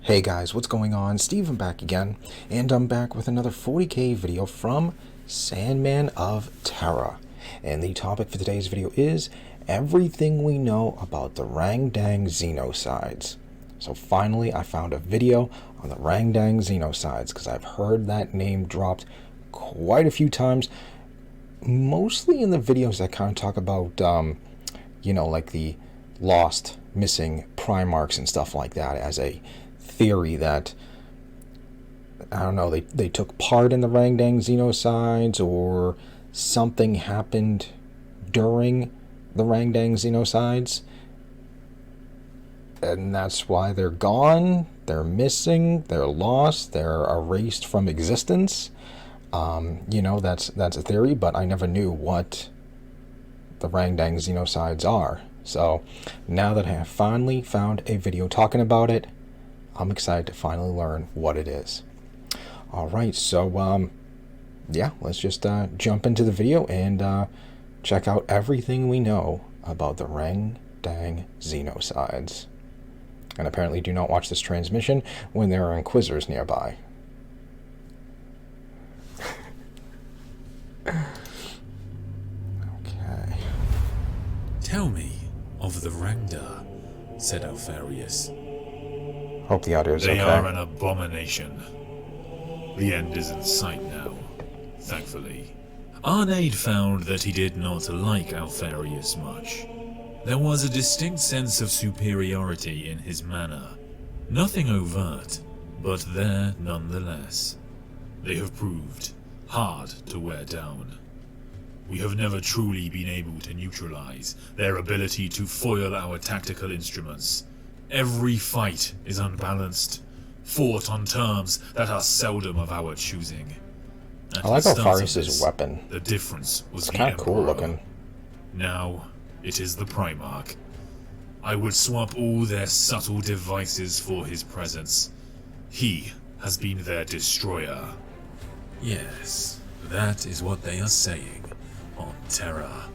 Hey guys, what's going on? Steven back again, and I'm back with another 40K video from Sandman of Terra. And the topic for today's video is everything we know about the Rangdan XENOCIDES. So finally I found a video on the Rangdan XENOCIDES because I've heard that name dropped quite a few times, mostly in the videos that kind of talk about, like the lost, missing Primarchs and stuff like that as a theory that, I don't know, they took part in the Rangdan XENOCIDES or something happened during the Rangdan XENOCIDES and that's why they're gone, they're missing, they're lost, they're erased from existence. That's a theory, but I never knew what the Rangdan XENOCIDES are. So now that I have finally found a video talking about it, I'm excited to finally learn what it is. Alright, so let's just jump into the video and check out everything we know about the Rangdan XENOCIDES. And apparently do not watch this transmission when there are Inquisitors nearby. Okay. Tell me of the Rangda, said Alfarius. Hope the audio is okay. They are an abomination. The end is in sight now, thankfully. Arnade found that he did not like Alfarius much. There was a distinct sense of superiority in his manner. Nothing overt, but there nonetheless. They have proved hard to wear down. We have never truly been able to neutralize their ability to foil our tactical instruments. Every fight is unbalanced, fought on terms that are seldom of our choosing. I like Alfarius' weapon. The difference was it's kind of cool looking. Now it is the Primarch. I would swap all their subtle devices for his presence. He has been their destroyer. Yes, that is what they are saying on Terra.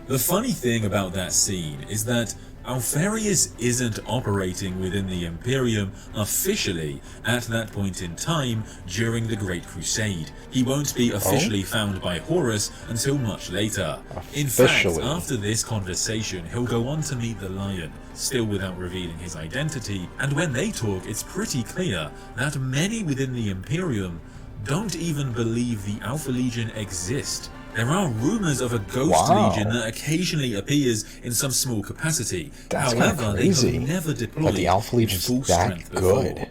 The funny thing about that scene is that Alfarius isn't operating within the Imperium officially at that point in time during the Great Crusade. He won't be officially found by Horus until much later. In fact, after this conversation, he'll go on to meet the Lion, still without revealing his identity, and when they talk, it's pretty clear that many within the Imperium don't even believe the Alpha Legion exist. There are rumors of a ghost legion that occasionally appears in some small capacity. That's However, they have never deployed the Alpha Legion's full strength good. Before.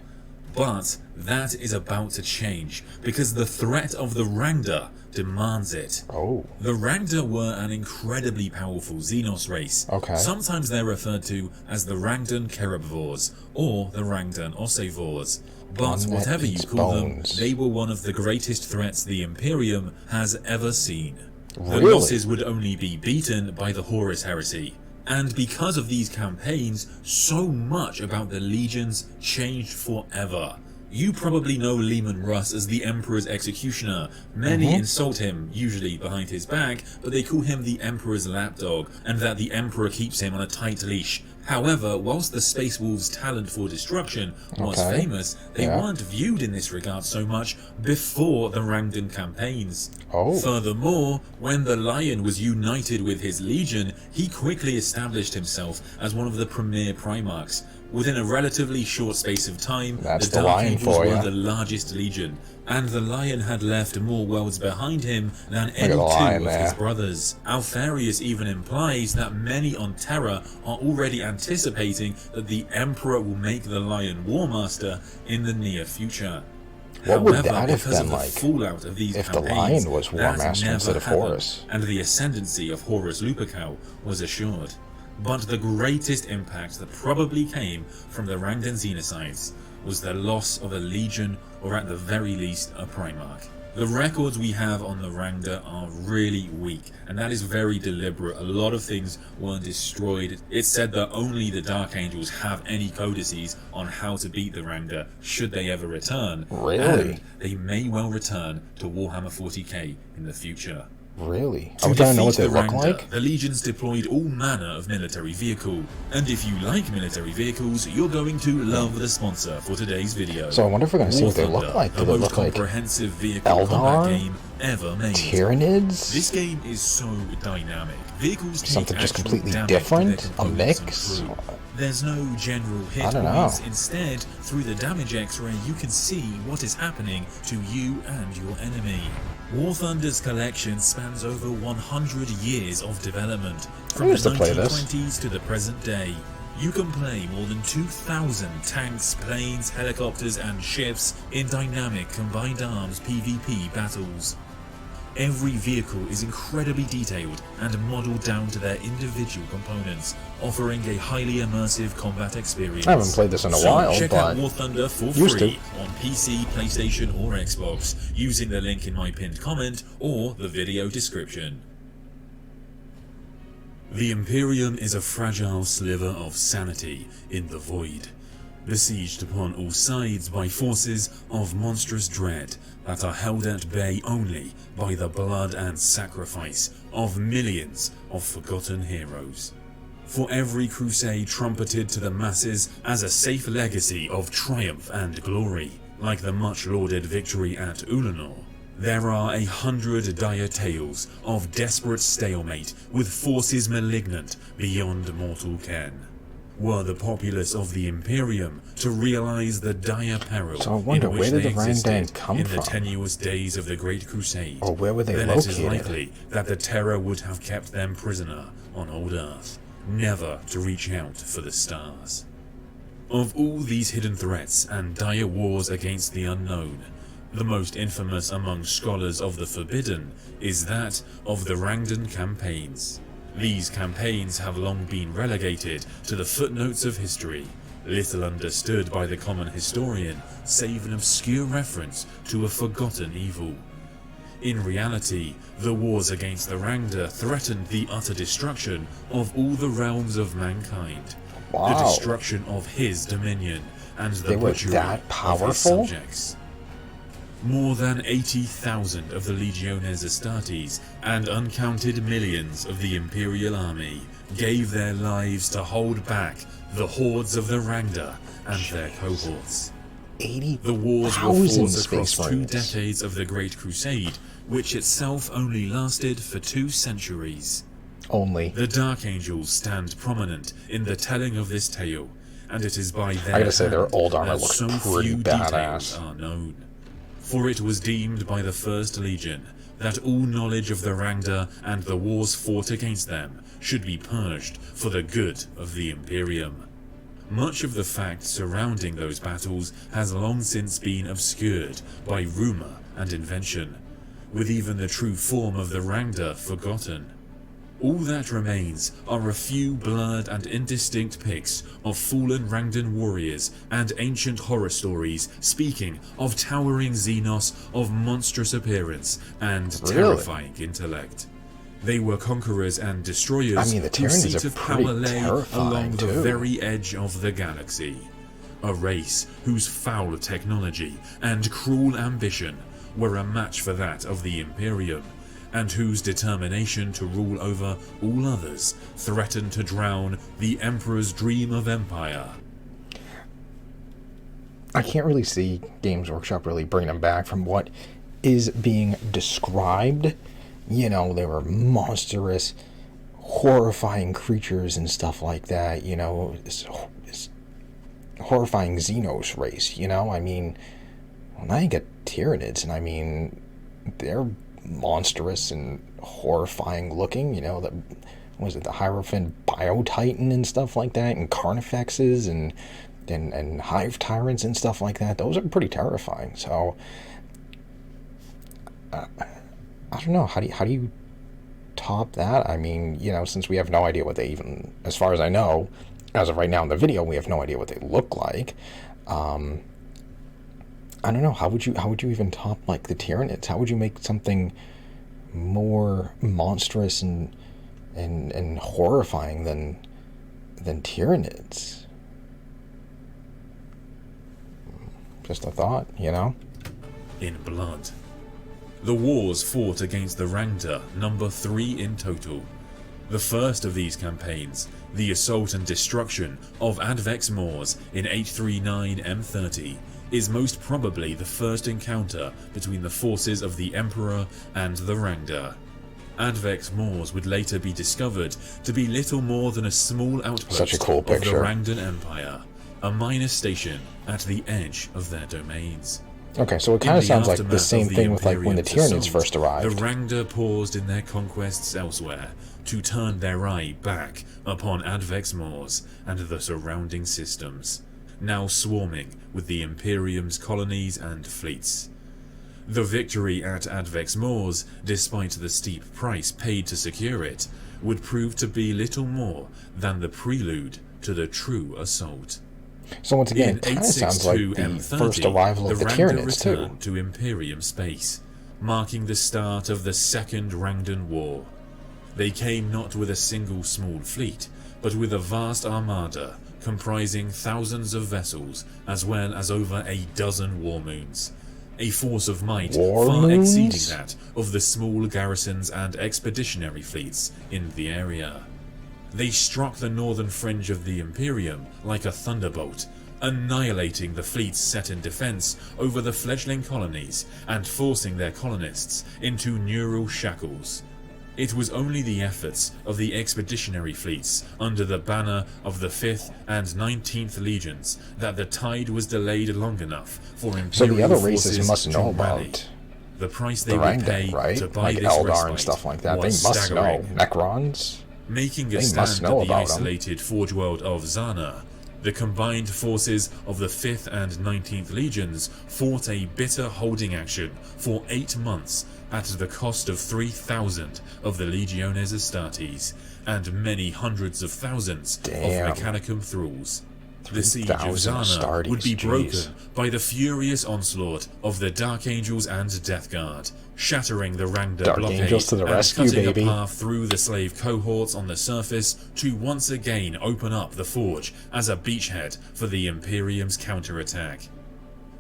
But that is about to change because the threat of the Rangda demands it. The Rangda were an incredibly powerful Xenos race. Sometimes they're referred to as the Rangdan Kerbivores or the Rangdan Ossivores. But whatever you call them, they were one of the greatest threats the Imperium has ever seen. The losses would only be beaten by the Horus heresy. And because of these campaigns, so much about the legions changed forever. You probably know Leman Russ as the Emperor's executioner. Many insult him, usually behind his back, but they call him the Emperor's lapdog, and that the Emperor keeps him on a tight leash. However, whilst the Space Wolves' talent for destruction was famous, they weren't viewed in this regard so much before the Rangdan campaigns. Furthermore, when the Lion was united with his legion, he quickly established himself as one of the premier Primarchs. Within a relatively short space of time, the Dark Angels were the largest legion, and the Lion had left more worlds behind him than any two of his brothers. Alfarius even implies that many on Terra are already anticipating that the Emperor will make the Lion War Master in the near future. What would that have been like fallout of these if the Lion was War Master instead of Horus? And the ascendancy of Horus Lupercal was assured. But the greatest impact that probably came from the Rangdan XENOCIDES was the loss of a legion, or at the very least a Primarch. The records we have on the Rangda are really weak, and that is very deliberate. A lot of things weren't destroyed. It's said that only the Dark Angels have any codices on how to beat the Rangda should they ever return. Really? And they may well return to Warhammer 40K in the future. Really? To Are we gonna know what defeat they the look Rangda, like? the legions deployed all manner of military vehicle, and if you like military vehicles, you're going to love the sponsor for today's video. So I wonder if we're gonna see what they look like. Do The they most look like comprehensive vehicle combat game ever made. Tyranids? This game is so dynamic. Vehicles take Something just actual completely damage to different? their A components mix? and crew. There's no general hit I don't points. know. Instead, through the damage X-ray, you can see what is happening to you and your enemy. War Thunder's collection spans over 100 years of development, from the 1920s to the present day. You can play more than 2,000 tanks, planes, helicopters and ships in dynamic combined arms PvP battles. Every vehicle is incredibly detailed and modeled down to their individual components, offering a highly immersive combat experience. I haven't played this in a while, check but out War Thunder for free on PC, PlayStation or Xbox using the link in my pinned comment or the video description. The Imperium is a fragile sliver of sanity in the void, besieged upon all sides by forces of monstrous dread that are held at bay only by the blood and sacrifice of millions of forgotten heroes. For every crusade trumpeted to the masses as a safe legacy of triumph and glory, like the much-lauded victory at Ulanor, there are 100 dire tales of desperate stalemate with forces malignant beyond mortal ken. Were the populace of the Imperium to realize the dire peril in which they existed in the tenuous days of the Great Crusade, or where were they then located? It is likely that the Terror would have kept them prisoner on old Earth, never to reach out for the stars. Of all these hidden threats and dire wars against the unknown, the most infamous among scholars of the Forbidden is that of the Rangdan campaigns. These campaigns have long been relegated to the footnotes of history, little understood by the common historian, save an obscure reference to a forgotten evil. In reality, the wars against the Rangda threatened the utter destruction of all the realms of mankind, the destruction of his dominion, and the butchery of his subjects. More than 80,000 of the Legiones Astartes and uncounted millions of the Imperial Army gave their lives to hold back the hordes of the Rangda and their cohorts. The wars were fought across 2 decades of the Great Crusade, which itself only lasted for 2 centuries. The Dark Angels stand prominent in the telling of this tale, and it is by their hand their old armor that looks so pretty few badass. details are known. For it was deemed by the First Legion that all knowledge of the Rangda and the wars fought against them should be purged for the good of the Imperium. Much of the fact surrounding those battles has long since been obscured by rumour and invention, with even the true form of the Rangda forgotten. All that remains are a few blurred and indistinct pics of fallen Rangdan warriors and ancient horror stories speaking of towering Xenos of monstrous appearance and terrifying intellect. They were conquerors and destroyers whose seat of power lay along the very edge of the galaxy. A race whose foul technology and cruel ambition were a match for that of the Imperium, and whose determination to rule over all others threatened to drown the Emperor's dream of empire. I can't really see Games Workshop really bringing them back from what is being described. You know, they were monstrous, horrifying creatures and stuff like that, you know, this horrifying Xenos race, you know, I mean, well, now you get Tyranids, and I mean, they're monstrous and horrifying looking, you know, the Hierophant Biotitan and stuff like that, and Carnifexes and Hive Tyrants and stuff like that. Those are pretty terrifying. So I don't know, how do you top that? I mean, you know, since we have no idea what they even, as far as I know, as of right now in the video, we have no idea what they look like. I don't know, how would you even top like the Tyranids? How would you make something more monstrous and horrifying than Tyranids? Just a thought, you know? In blood, The wars fought against the Rangda number 3 in total. The first of these campaigns, the assault and destruction of Advex Moors in 839 M30, is most probably the first encounter between the forces of the Emperor and the Rangda. Advex Moors would later be discovered to be little more than a small outpost of the Rangdan Empire, a minor station at the edge of their domains. Okay, so it kind of sounds like the same thing with like when the Tyranids first arrived. The Rangda paused in their conquests elsewhere to turn their eye back upon Advex Moors and the surrounding systems, now swarming with the Imperium's colonies and fleets. The victory at Advex Moors, despite the steep price paid to secure it, would prove to be little more than the prelude to the true assault. So once again, it kind of sounds like the first arrival of the Tyranids too. To Imperium space, marking the start of the Second Rangdan War. They came not with a single small fleet, but with a vast armada comprising thousands of vessels, as well as over a dozen war moons. A force of might far exceeding that of the small garrisons and expeditionary fleets in the area. They struck the northern fringe of the Imperium like a thunderbolt, annihilating the fleets set in defense over the fledgling colonies and forcing their colonists into neural shackles. It was only the efforts of the expeditionary fleets under the banner of the 5th and 19th Legions that the tide was delayed long enough for Imperial so the other forces races must know rally. about the price they would pay right? to buy like this Eldar and stuff like that. They must staggering. know. Necrons? Making a stand at the isolated forge world of Zana, the combined forces of the 5th and 19th Legions fought a bitter holding action for 8 months at the cost of 3,000 of the Legiones Astartes and many hundreds of thousands of Mechanicum thralls. The siege of Zana would be broken by the furious onslaught of the Dark Angels and Death Guard, shattering the Rangda blockade and cutting a path through the slave cohorts on the surface to once again open up the forge as a beachhead for the Imperium's counterattack.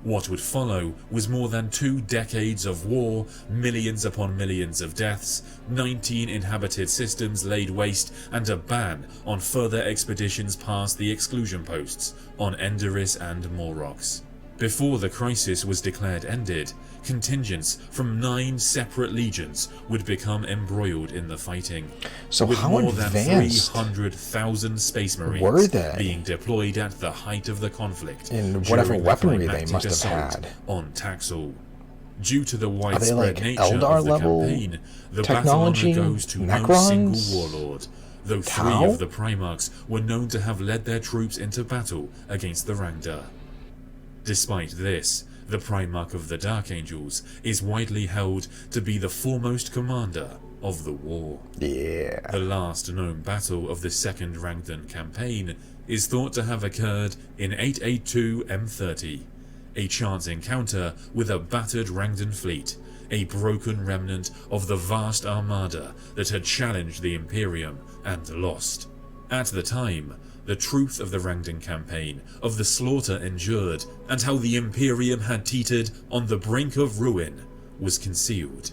What would follow was more than 2 decades of war, millions upon millions of deaths, 19 inhabited systems laid waste, and a ban on further expeditions past the exclusion posts on Enderis and Morrox. Before the crisis was declared ended, contingents from 9 separate legions would become embroiled in the fighting, so with how more than advanced 300,000 space marines were they being deployed at the height of the conflict and whatever weaponry they must have had on Taxil. Due to the widespread nature Eldar of the campaign, the technology battle goes to Necrons? no single warlord, though 3 of the Primarchs were known to have led their troops into battle against the Rangda. Despite this, the Primarch of the Dark Angels is widely held to be the foremost commander of the war. Yeah. The last known battle of the Second Rangdan campaign is thought to have occurred in 882 M30, a chance encounter with a battered Rangdan fleet, a broken remnant of the vast armada that had challenged the Imperium and lost. At the time, the truth of the Rangdan campaign, of the slaughter endured, and how the Imperium had teetered on the brink of ruin, was concealed.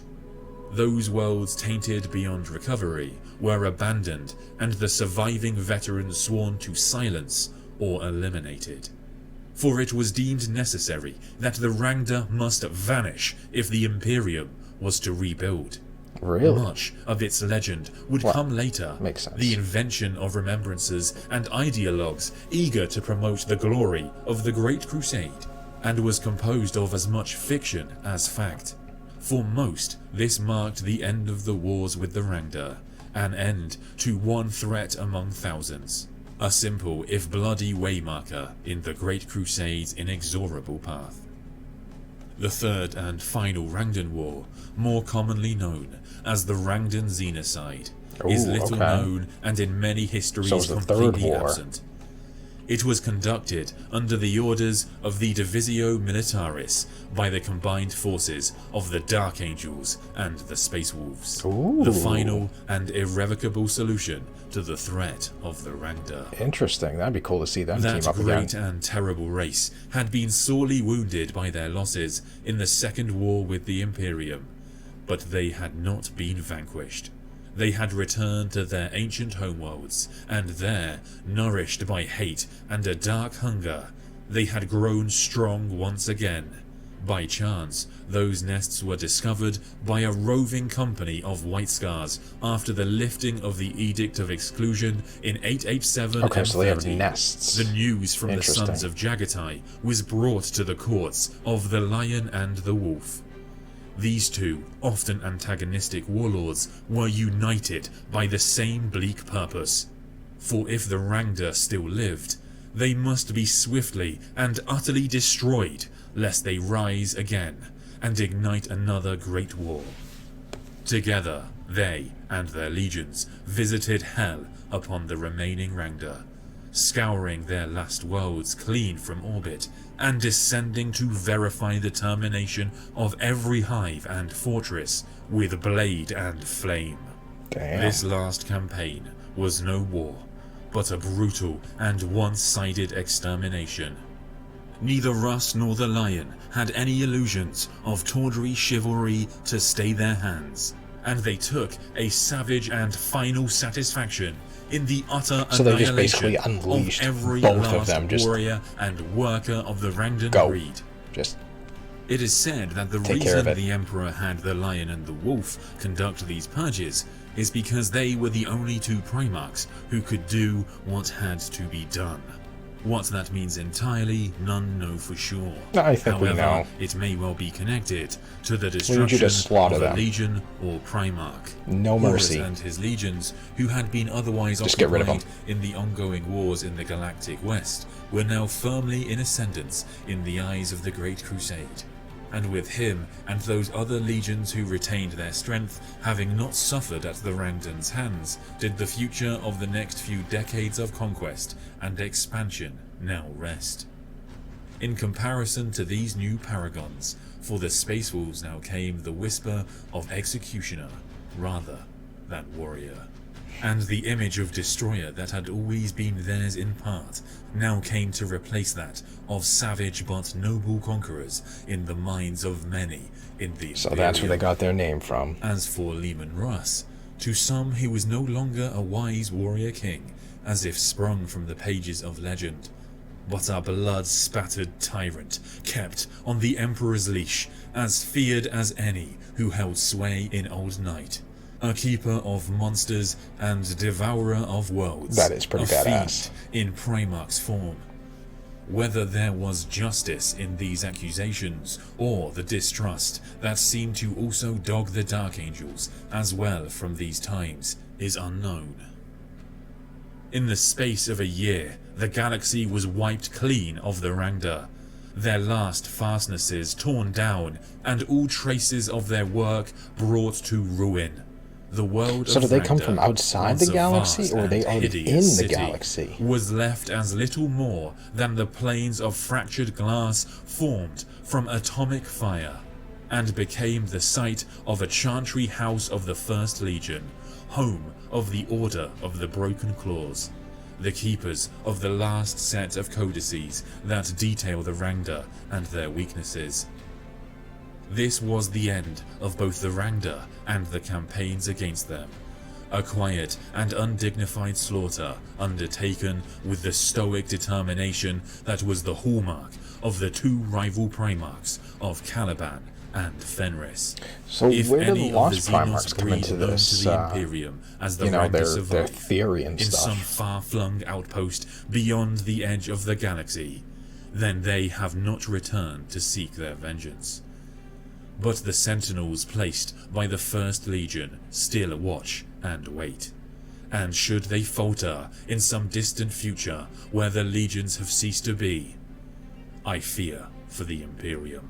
Those worlds tainted beyond recovery were abandoned, and the surviving veterans sworn to silence or eliminated. For it was deemed necessary that the Rangda must vanish if the Imperium was to rebuild. Really? Much of its legend would come later, makes sense. the invention of remembrances and ideologues eager to promote the glory of the Great Crusade, and was composed of as much fiction as fact. For most, this marked the end of the wars with the Rangda, an end to one threat among thousands, a simple if bloody waymarker in the Great Crusade's inexorable path. The third and final Rangdan War, more commonly known as the Rangdan Xenocide, is little known and in many histories completely absent. It was conducted under the orders of the Divisio Militaris by the combined forces of the Dark Angels and the Space Wolves, the final and irrevocable solution to the threat of the Rangda. Interesting, that'd be cool to see them team up again. That great and terrible race had been sorely wounded by their losses in the Second War with the Imperium, but they had not been vanquished. They had returned to their ancient homeworlds, and there, nourished by hate and a dark hunger, they had grown strong once again. By chance, those nests were discovered by a roving company of White Scars after the lifting of the Edict of Exclusion in 887 Okay, so they have M30. nests. The news from the Sons of Jagatai was brought to the courts of the Lion and the Wolf. These two, often antagonistic warlords, were united by the same bleak purpose. For if the Rangda still lived, they must be swiftly and utterly destroyed, lest they rise again and ignite another great war. Together, they and their legions visited hell upon the remaining Rangda, scouring their last worlds clean from orbit and descending to verify the termination of every hive and fortress with blade and flame. Damn. This last campaign was no war, but a brutal and one-sided extermination. Neither Russ nor the Lion had any illusions of tawdry chivalry to stay their hands, and they took a savage and final satisfaction in the utter so they just annihilation basically unleashed of every both last of them, just warrior and worker of the Rangdan go. breed. Just It is said that the take care of reason it. the Emperor had the Lion and the Wolf conduct these purges is because they were the only two Primarchs who could do what had to be done. What that means entirely, none know for sure. I think However, we know. it may well be connected to the We need you to destruction slaughter of a them. legion or Primarch. No Horus mercy. and his legions, who had been otherwise Just get rid of occupied in the ongoing wars in the Galactic West, were now firmly in ascendance in the eyes of the Great Crusade. And with him and those other legions who retained their strength having not suffered at the Rangdan's hands, did the future of the next few decades of conquest and expansion now rest. In comparison to these new paragons, for the Space Wolves now came the whisper of executioner rather than warrior. And the image of destroyer that had always been theirs in part now came to replace that of savage but noble conquerors in the minds of many in the So that's where they got their name from. As for Leman Russ, to some he was no longer a wise warrior king, as if sprung from the pages of legend, but a blood-spattered tyrant kept on the Emperor's leash, as feared as any who held sway in Old Night. A keeper of monsters and devourer of worlds. That is pretty badass. In Primarch's form. Whether there was justice in these accusations, or the distrust that seemed to also dog the Dark Angels as well from these times, is unknown. In the space of a year, the galaxy was wiped clean of the Rangda, their last fastnesses torn down, and all traces of their work brought to ruin. The world So of do they come Rangda, from outside once the a galaxy, vast or are they and already in hideous the city, galaxy? was left as little more than the plains of fractured glass formed from atomic fire, and became the site of a chantry house of the First Legion, home of the Order of the Broken Claws, the keepers of the last set of codices that detail the Rangda and their weaknesses. This was the end of both the Rangda and the campaigns against them. A quiet and undignified slaughter undertaken with the stoic determination that was the hallmark of the two rival Primarchs of Caliban and Fenris. So If where do any the of Lost the Xenos Primarchs come breed into known this? to the Imperium as the You know, Rangda their survive theory and in some stuff. far-flung outpost beyond the edge of the galaxy, then they have not returned to seek their vengeance. But the sentinels placed by the First Legion still watch and wait. And should they falter in some distant future where the legions have ceased to be, I fear for the Imperium.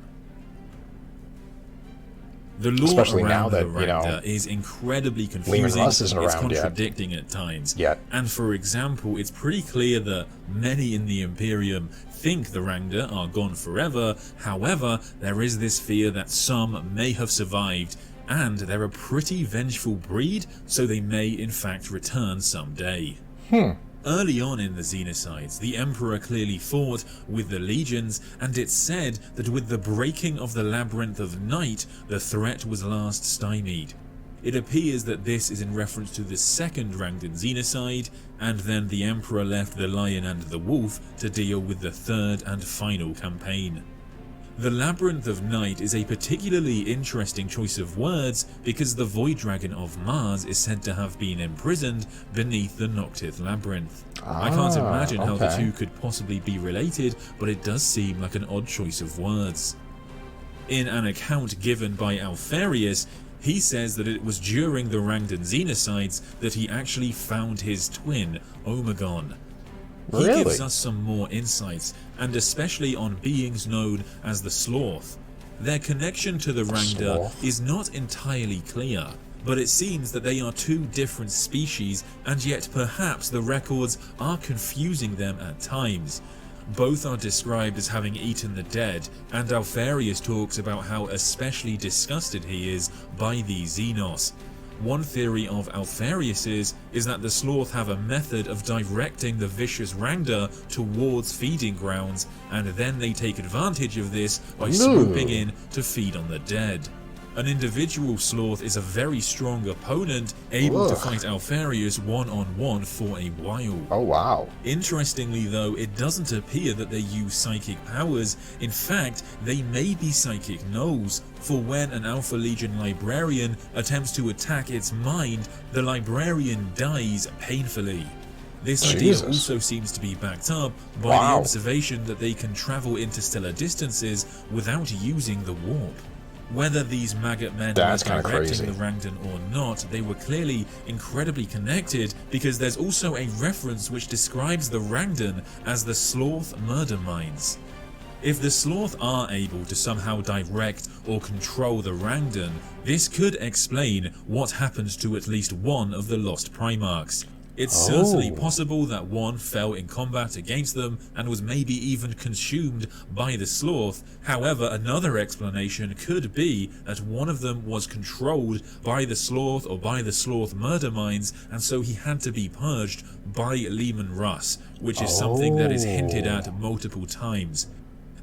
The lore Especially around now that, the you know, Rangda is incredibly Leman confusing. Russ isn't It's around yet. contradicting at times. Yet. And for example, it's pretty clear that many in the Imperium think the Rangda are gone forever. However, there is this fear that some may have survived, and they're a pretty vengeful breed, so they may in fact return someday. Early on in the Xenocides, the Emperor clearly fought with the legions, and it's said that with the breaking of the Labyrinth of Night, the threat was last stymied. It appears that this is in reference to the second Rangdan Xenocide, and then the Emperor left the Lion and the Wolf to deal with the third and final campaign. The Labyrinth of Night is a particularly interesting choice of words because the Void Dragon of Mars is said to have been imprisoned beneath the Noctith Labyrinth. I can't imagine how the two could possibly be related, but it does seem like an odd choice of words. In an account given by Alfarius, he says that it was during the Rangdan Xenocides that he actually found his twin, Omegon. He gives us some more insights, and especially on beings known as the Sloth. Their connection to the Rangda is not entirely clear, but it seems that they are two different species, and yet perhaps the records are confusing them at times. Both are described as having eaten the dead, and Alfarius talks about how especially disgusted he is by these Xenos. One theory of Alfarius's is that the Sloth have a method of directing the vicious Rangda towards feeding grounds, and then they take advantage of this by swooping in to feed on the dead. An individual Sloth is a very strong opponent, able to fight Alfarius one-on-one for a while. Oh wow. Interestingly though, it doesn't appear that they use psychic powers. In fact, they may be psychic gnolls, for when an Alpha Legion librarian attempts to attack its mind, the librarian dies painfully. This idea also seems to be backed up by the observation that they can travel interstellar distances without using the warp. Whether these maggot men were directing the Rangdan or not, they were clearly incredibly connected, because there's also a reference which describes the Rangdan as the Sloth murder mines. If the Sloth are able to somehow direct or control the Rangdan, this could explain what happened to at least one of the lost Primarchs. It's certainly possible that one fell in combat against them and was maybe even consumed by the Sloth. However, another explanation could be that one of them was controlled by the Sloth or by the Sloth murder mines, and so he had to be purged by Leman Russ, which is something that is hinted at multiple times.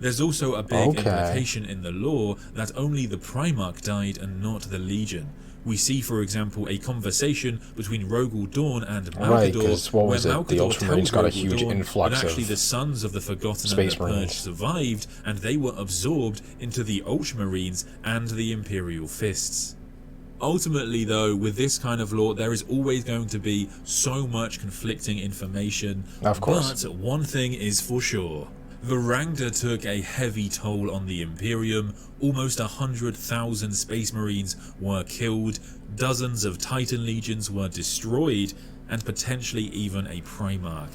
There's also a big implication in the lore that only the Primarch died and not the Legion. We see, for example, a conversation between Rogel Dawn and Malkador, where Malkador tells Rogel Dawn that actually the sons of the Forgotten and the Purged survived, and they were absorbed into the Ultramarines and the Imperial Fists. Ultimately though, with this kind of lore, there is always going to be so much conflicting information. Of course. But one thing is for sure. The Rangda took a heavy toll on the Imperium. Almost 100,000 Space Marines were killed, dozens of Titan Legions were destroyed, and potentially even a Primarch.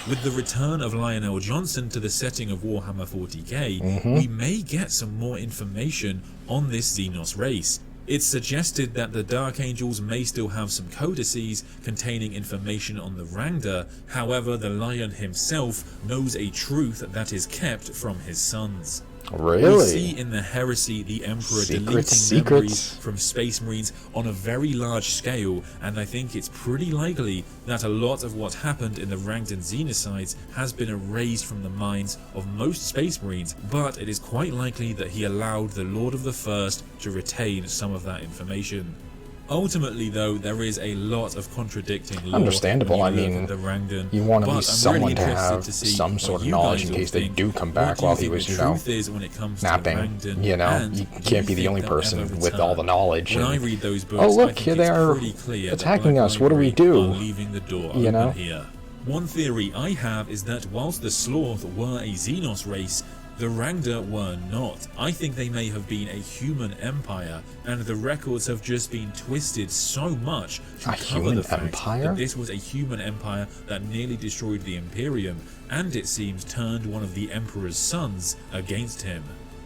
With the return of Lionel Johnson to the setting of Warhammer 40K, we may get some more information on this Xenos race. It's suggested that the Dark Angels may still have some codices containing information on the Rangda. However, the Lion himself knows a truth that is kept from his sons. Really? We see in the Heresy the Emperor deleting memories from Space Marines on a very large scale, and I think it's pretty likely that a lot of what happened in the Rangdan Xenocides has been erased from the minds of most Space Marines, but it is quite likely that he allowed the Lord of the First to retain some of that information. Ultimately though, there is a lot of contradicting lore. Understandable. I mean, the Rangdan, you want to be someone to have some sort of knowledge in case they do come back while he was, you know, napping. You know, you can't be the only person with all the knowledge. When I read those books, oh look, here they are attacking us. What do we do? You know? One theory I have is that whilst the Sloth were a Xenos race, the Rangda were not. I think they may have been a human empire, and the records have just been twisted so much to cover the fact that this was a human empire that nearly destroyed the Imperium, and it seems turned one of the Emperor's sons against him.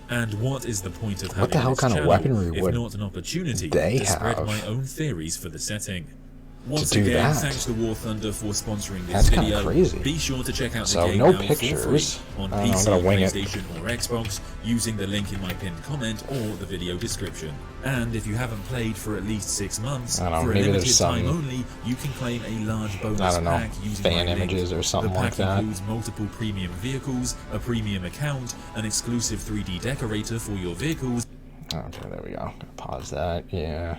And what is the point of having this channel, if not an opportunity to spread my own theories for the setting? Once do again, that. thanks to War Thunder for sponsoring this That's video. kinda crazy. Be sure to check out the So, game no now pictures. for free on I'm PC, gonna wing it. PlayStation, or Xbox using the link in my pinned comment or the video description. And if you haven't played for at least 6 months, I don't know, for a maybe limited there's some, time only, you can claim a large bonus I don't know, pack using fan my link. images or something the pack like that. includes multiple premium vehicles, a premium account, an exclusive 3D decorator for your vehicles. Okay, there we go. Pause that. Yeah.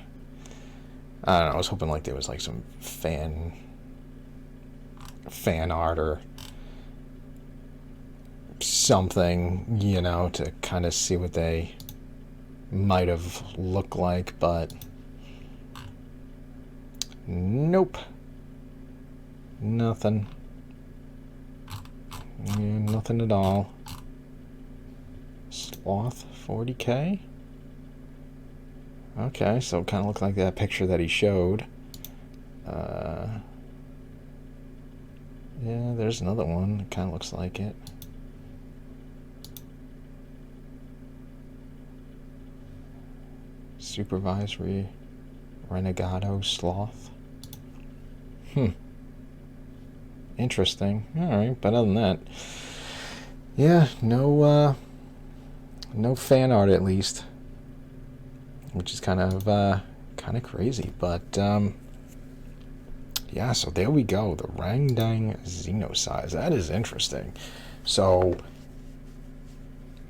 I don't know. I was hoping like there was like some fan art or something, you know, to kind of see what they might have looked like, but nope. Nothing. Yeah, nothing at all. Sloth 40K? Okay, so it kind of looked like that picture that he showed. Yeah, there's another one. It kind of looks like it. Supervisory Renegado Sloth. Interesting. Alright, but other than that, yeah, no fan art at least. Which is kind of crazy, but yeah. So there we go, the Rangdan XENOCIDES. That is interesting. So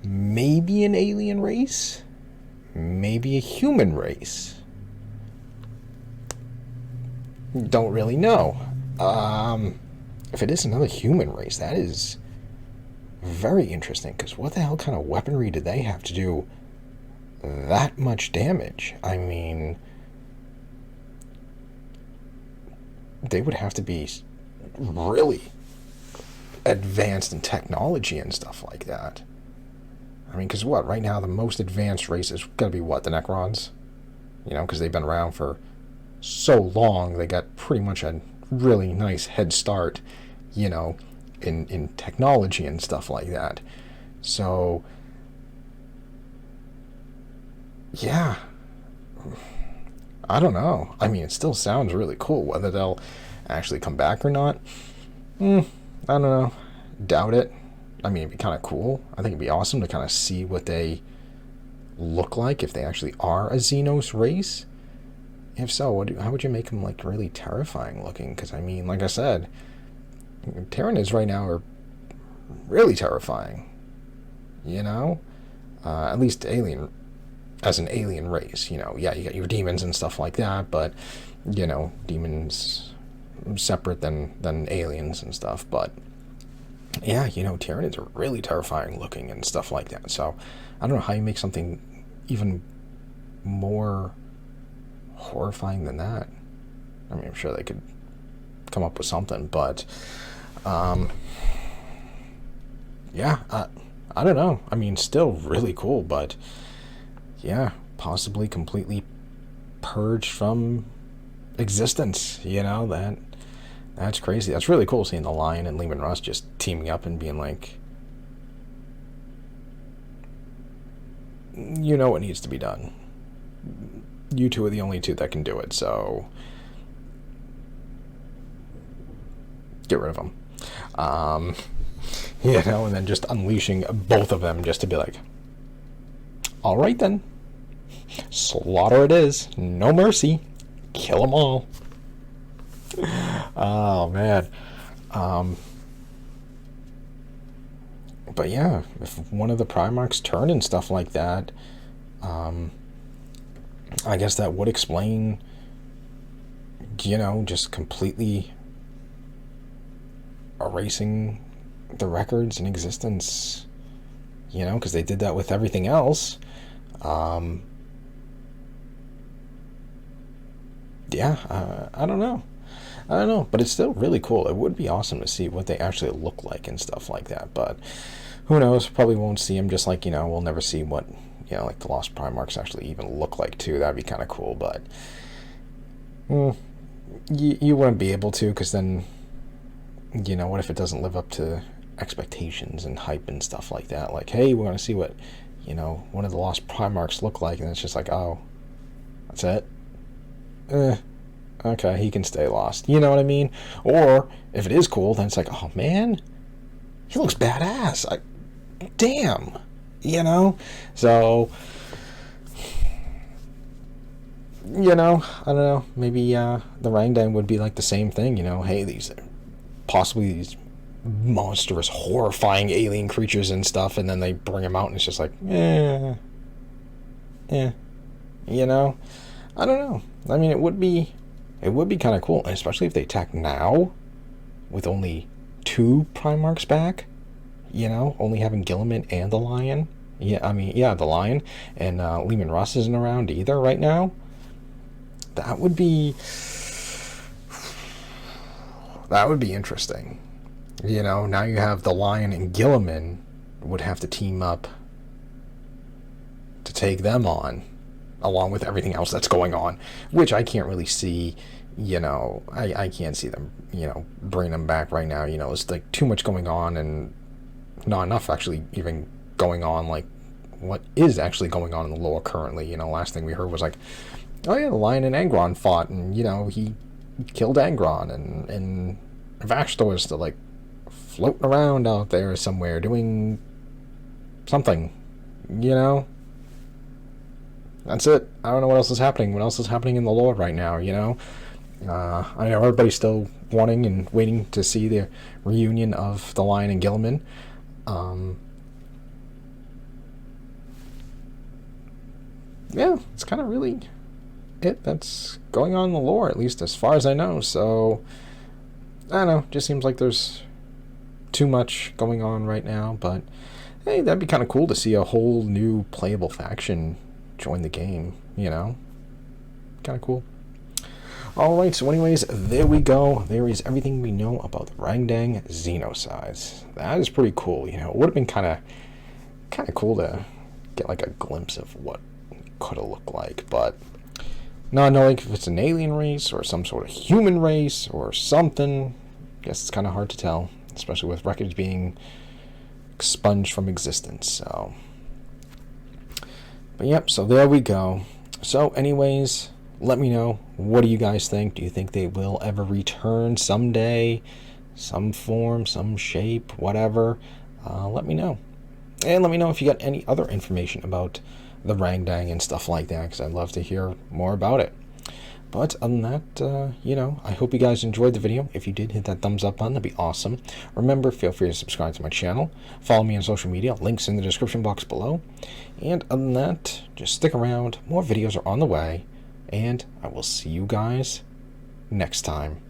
maybe an alien race, maybe a human race. Don't really know. If it is another human race, that is very interesting. Because what the hell kind of weaponry do they have to do that much damage? I mean, they would have to be really advanced in technology and stuff like that. I mean, because what, right now the most advanced race is going to be what, the Necrons? You know, because they've been around for so long, they got pretty much a really nice head start, you know, in technology and stuff like that. So yeah, I don't know. I mean, it still sounds really cool. Whether they'll actually come back or not, I don't know. Doubt it. I mean, it'd be kind of cool. I think it'd be awesome to kind of see what they look like if they actually are a Xenos race. If so, how would you make them like really terrifying looking? Because I mean, like I said, Tyranids right now are really terrifying. You know, at least as an alien race. You know, yeah, you got your demons and stuff like that, but you know, demons separate than aliens and stuff. But yeah, you know, Tyranids are really terrifying looking and stuff like that. So I don't know how you make something even more horrifying than that. I mean, I'm sure they could come up with something, but yeah, I don't know. I mean, still really cool, but yeah, possibly completely purged from existence. You know, that's crazy. That's really cool seeing the Lion and Lehman Russ just teaming up and being like, you know what needs to be done. You two are the only two that can do it, so get rid of them. You know, and then just unleashing both of them just to be like, all right then, slaughter it is, no mercy, kill them all. Oh man. But yeah, if one of the Primarchs turn and stuff like that, I guess that would explain, you know, just completely erasing the records in existence, you know, because they did that with everything else. Yeah, I don't know. But it's still really cool. It would be awesome to see what they actually look like and stuff like that, but who knows? Probably won't see them, just like, you know, we'll never see what, you know, like the Lost Primarchs actually even look like too. That'd be kind of cool, but you wouldn't be able to, because then, you know, what if it doesn't live up to expectations and hype and stuff like that? Like, hey, we're going to see what, you know, one of the Lost Primarchs look like, and it's just like, oh, that's it? okay, he can stay lost. You know what I mean? Or if it is cool, then it's like, oh man, he looks badass. Damn. You know? So, you know, I don't know. Maybe the Rangdan would be like the same thing, you know? Hey, possibly these monstrous, horrifying alien creatures and stuff, and then they bring them out and it's just like, you know? I don't know. I mean, it would be kind of cool, especially if they attack now with only 2 Primarchs back, you know, only having Gilliman and the Lion. Yeah, I mean, yeah, the Lion, and Lehman Russ isn't around either right now. That would be interesting. You know, now you have the Lion and Gilliman would have to team up to take them on, along with everything else that's going on, which I can't really see, you know, I can't see them, you know, bring them back right now. You know, it's like too much going on and not enough actually even going on, like what is actually going on in the lore currently. You know, last thing we heard was like, oh yeah, the Lion and Angron fought, and, you know, he killed Angron, and Vashtor is still, like, floating around out there somewhere doing something, you know? That's it. I don't know what else is happening. What else is happening in the lore right now, you know? I know everybody's still wanting and waiting to see the reunion of the Lion and Gilliman. Yeah, it's kind of really it that's going on in the lore, at least as far as I know. So, I don't know. Just seems like there's too much going on right now. But, hey, that'd be kind of cool to see a whole new playable faction join the game, you know? Kind of cool. Alright, so anyways, there we go. There is everything we know about the Rangdan XENOCIDES. That is pretty cool, you know. It would have been kind of cool to get like a glimpse of what it could have looked like, but not knowing if it's an alien race or some sort of human race or something, I guess it's kind of hard to tell, especially with records being expunged from existence. So, but yep, so there we go. So anyways, let me know, what do you guys think? Do you think they will ever return someday? Some form, some shape, whatever? Let me know. And let me know if you got any other information about the Rangdang and stuff like that, because I'd love to hear more about it. But other than that, you know, I hope you guys enjoyed the video. If you did, hit that thumbs up button. That'd be awesome. Remember, feel free to subscribe to my channel. Follow me on social media. Links in the description box below. And other than that, just stick around. More videos are on the way. And I will see you guys next time.